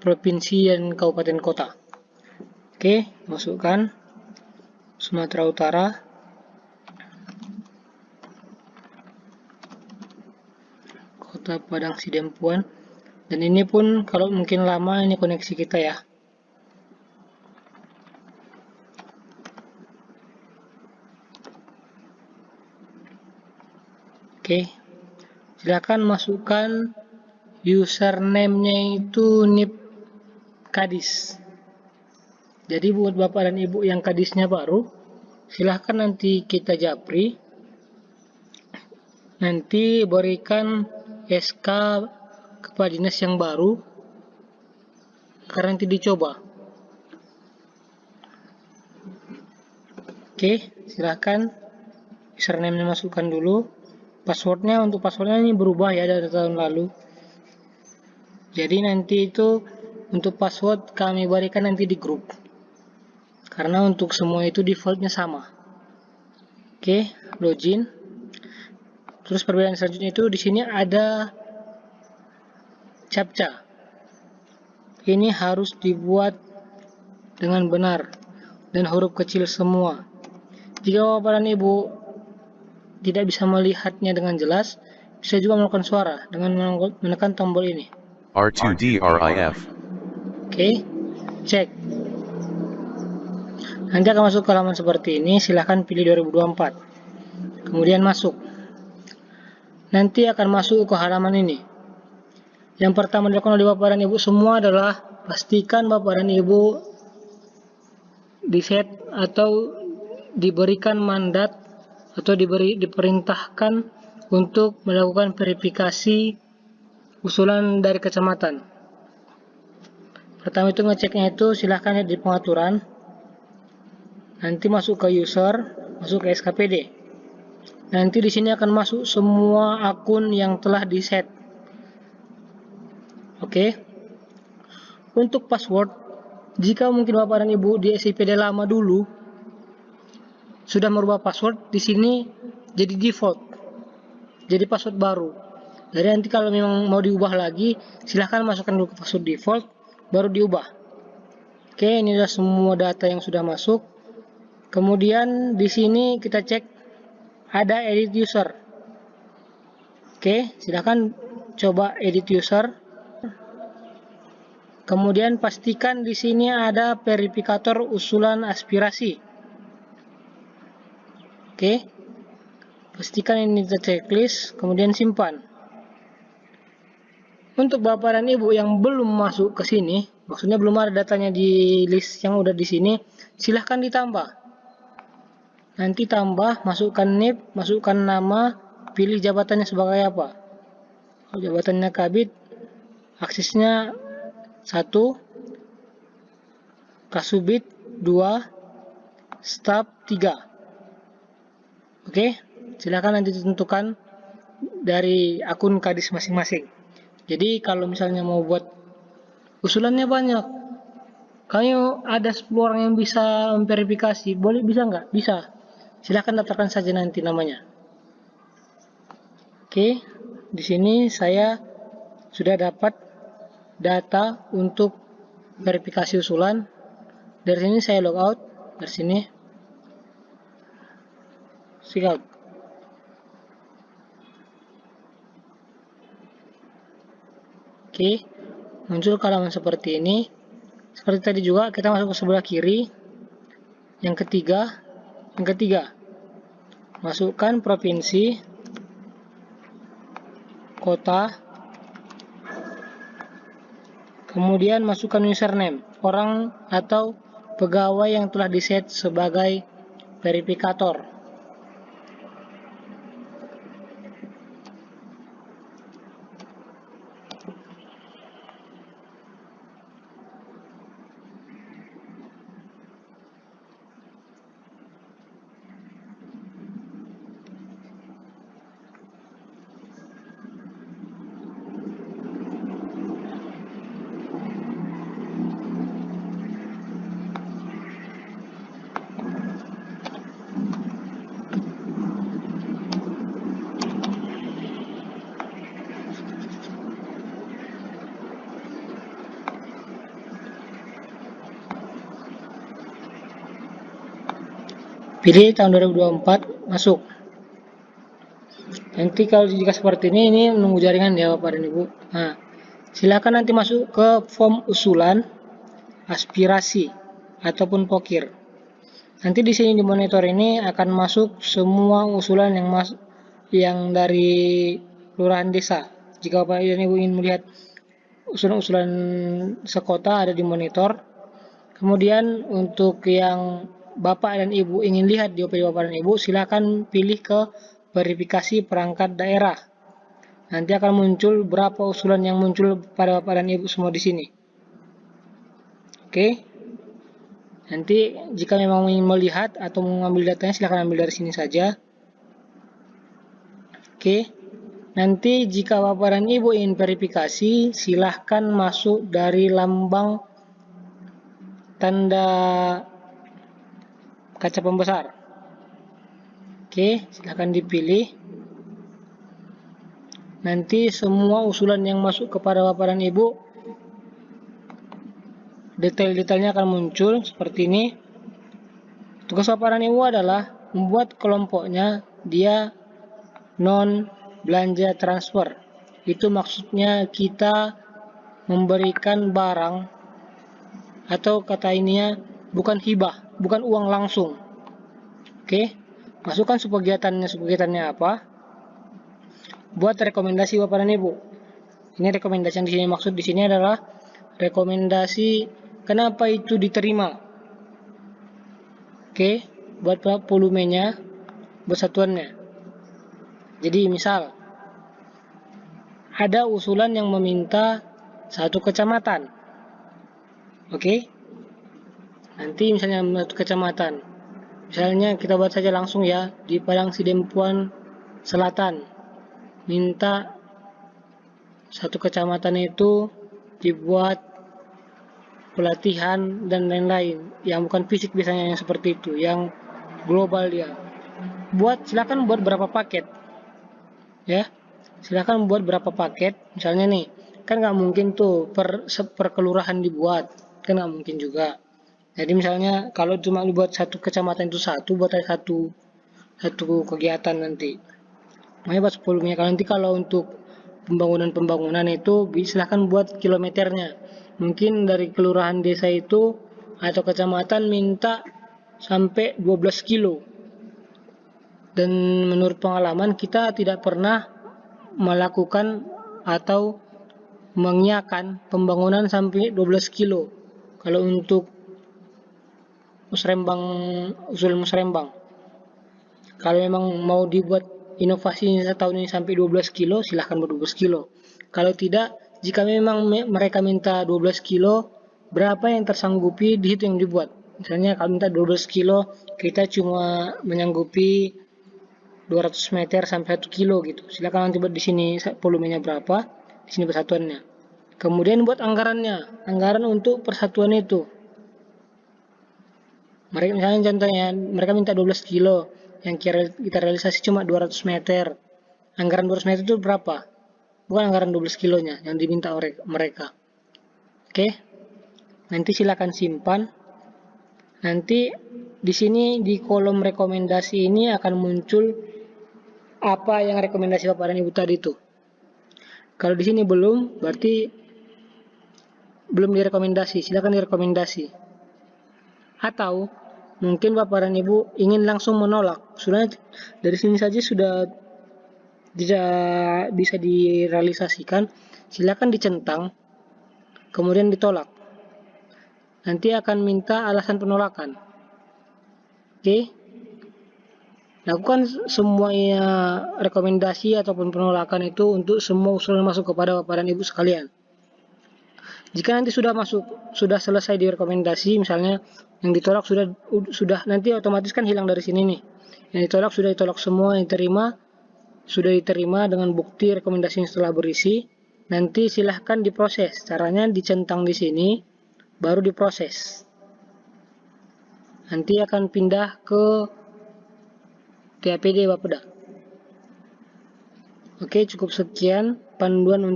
provinsi dan kabupaten kota. Oke, masukkan Sumatera Utara. Kota Padang Sidempuan. Dan ini pun kalau mungkin lama ini koneksi kita ya. Oke, silakan masukkan username-nya itu NIP Kadis. Jadi buat Bapak dan Ibu yang kadisnya baru, silahkan nanti kita japri. Nanti berikan SK kepala dinas yang baru, karena nanti dicoba. Oke, silahkan username-nya masukkan dulu. Passwordnya, untuk passwordnya ini berubah ya dari tahun lalu. Jadi nanti itu untuk password kami berikan nanti di grup. Karena untuk semua itu defaultnya sama. Oke, login. Terus perbedaan selanjutnya itu di sini ada captcha. Ini harus dibuat dengan benar dan huruf kecil semua. Jika Bapak dan Ibu tidak bisa melihatnya dengan jelas, bisa juga melakukan suara dengan menekan tombol ini. R2DRIF. Oke, cek. Nanti akan masuk ke halaman seperti ini, silahkan pilih 2024. Kemudian masuk. Nanti akan masuk ke halaman ini. Yang pertama dilakukan oleh Bapak dan Ibu semua adalah pastikan Bapak dan Ibu di-set atau diberikan mandat atau diperintahkan untuk melakukan verifikasi usulan dari kecamatan. Pertama itu ngeceknya itu silahkan lihat di pengaturan. Nanti masuk ke user, masuk ke SKPD. Nanti di sini akan masuk semua akun yang telah di-set. Oke. Untuk password, jika mungkin Bapak dan Ibu di SIPD lama dulu sudah merubah password, di sini jadi default. Jadi password baru. Jadi nanti kalau memang mau diubah lagi, silahkan masukkan dulu ke password default, baru diubah. Oke, ini sudah semua data yang sudah masuk. Kemudian di sini kita cek ada edit user. Oke, silahkan coba edit user. Kemudian pastikan di sini ada verifikator usulan aspirasi. Oke, pastikan ini checklist, kemudian simpan. Untuk Bapak dan Ibu yang belum masuk ke sini, maksudnya belum ada datanya di list yang udah di sini, silahkan ditambah. Nanti tambah, masukkan NIP, masukkan nama, pilih jabatannya sebagai apa. Kalau jabatannya Kabid, aksesnya 1, Kasubit 2, Staf 3. Oke, silakan nanti ditentukan dari akun kadis masing-masing. Jadi kalau misalnya mau buat usulannya banyak, kamu ada 10 orang yang bisa memverifikasi, boleh, bisa nggak? Bisa. Silakan daftarkan saja nanti namanya. Oke, di sini saya sudah dapat data untuk verifikasi usulan. Dari sini saya logout, dari sini. Siap. Oke, muncul halaman seperti ini. Seperti tadi juga kita masuk ke sebelah kiri. Yang ketiga, masukkan provinsi, kota, kemudian masukkan username, orang atau pegawai yang telah di-set sebagai verifikator. pilih tahun 2024, masuk. Nanti kalau jika seperti ini menunggu jaringan ya Bapak dan Ibu. Nah, silakan nanti masuk ke form usulan, aspirasi, ataupun pokir. Nanti di sini di monitor ini akan masuk semua usulan yang dari kelurahan desa. Jika Bapak dan Ibu ingin melihat usulan-usulan sekota ada di monitor. Kemudian untuk yang Bapak dan Ibu ingin lihat di OPD Bapak dan Ibu, silakan pilih ke verifikasi perangkat daerah. Nanti akan muncul berapa usulan yang muncul pada Bapak dan Ibu semua di sini. Oke. Nanti jika memang ingin melihat atau mengambil datanya, silakan ambil dari sini saja. Oke. Nanti jika Bapak dan Ibu ingin verifikasi, silahkan masuk dari lambang tanda kaca pembesar. Oke, silahkan dipilih. Nanti semua usulan yang masuk kepada Bapak dan Ibu, detail-detailnya akan muncul seperti ini. Tugas Bapak dan Ibu adalah membuat kelompoknya dia non belanja transfer. Itu maksudnya kita memberikan barang, atau kata ininya bukan hibah, bukan uang langsung. Oke, masukkan subkegiatannya apa? Buat rekomendasi Bapak dan Ibu. Ini rekomendasi yang di sini maksud di sini adalah rekomendasi kenapa itu diterima. Oke, buat volumenya, buat satuannya. Jadi misal ada usulan yang meminta satu kecamatan. Oke. Nanti misalnya satu kecamatan. Misalnya kita buat saja langsung ya, di Padang Sidempuan Selatan. Minta satu kecamatan itu dibuat pelatihan dan lain-lain, yang bukan fisik biasanya, yang seperti itu, yang global dia. Silakan buat berapa paket, ya. Silakan buat berapa paket. Misalnya nih, kan nggak mungkin tuh per kelurahan dibuat, kan nggak mungkin juga. Jadi misalnya kalau cuma dibuat satu kecamatan itu buat satu kegiatan nanti. Makanya buat 10 minyak. Kalau untuk pembangunan itu silahkan buat kilometernya. Mungkin dari kelurahan desa itu atau kecamatan minta sampai 12 kilo. Dan menurut pengalaman kita tidak pernah melakukan atau mengiakan pembangunan sampai 12 kilo. Kalau untuk usul musrembang. Kalau memang mau dibuat inovasi setahun ini sampai 12 kilo, silahkan buat 12 kilo. Kalau tidak, jika memang mereka minta 12 kilo, berapa yang tersanggupi di situ yang dibuat. Misalnya kalau minta 12 kilo, kita cuma menyanggupi 200 meter sampai 1 kilo gitu. Silakan nanti buat di sini volumenya berapa, di sini persatuannya. Kemudian buat anggaran untuk persatuan itu. Mereka misalnya contohnya, mereka minta 12 kilo, yang kita realisasi cuma 200 meter. Anggaran 200 meter itu berapa? Bukan anggaran 12 kilonya yang diminta oleh mereka. Oke. Nanti silakan simpan. Nanti di sini di kolom rekomendasi ini akan muncul apa yang rekomendasi Bapak dan Ibu tadi itu. Kalau di sini belum, berarti belum direkomendasi. Silakan direkomendasi. Atau mungkin Bapak dan Ibu ingin langsung menolak. Sudah dari sini saja sudah tidak bisa direalisasikan. Silakan dicentang, kemudian ditolak. Nanti akan minta alasan penolakan. Oke. Lakukan semuanya rekomendasi ataupun penolakan itu untuk semua usulan masuk kepada Bapak dan Ibu sekalian. Jika nanti sudah selesai direkomendasi, misalnya yang ditolak sudah nanti otomatis kan hilang dari sini nih. Yang ditolak sudah ditolak semua, yang sudah diterima dengan bukti rekomendasi yang setelah berisi. Nanti silahkan diproses. Caranya dicentang di sini, baru diproses. Nanti akan pindah ke TAPD Bapeda. Oke, cukup sekian panduan untuk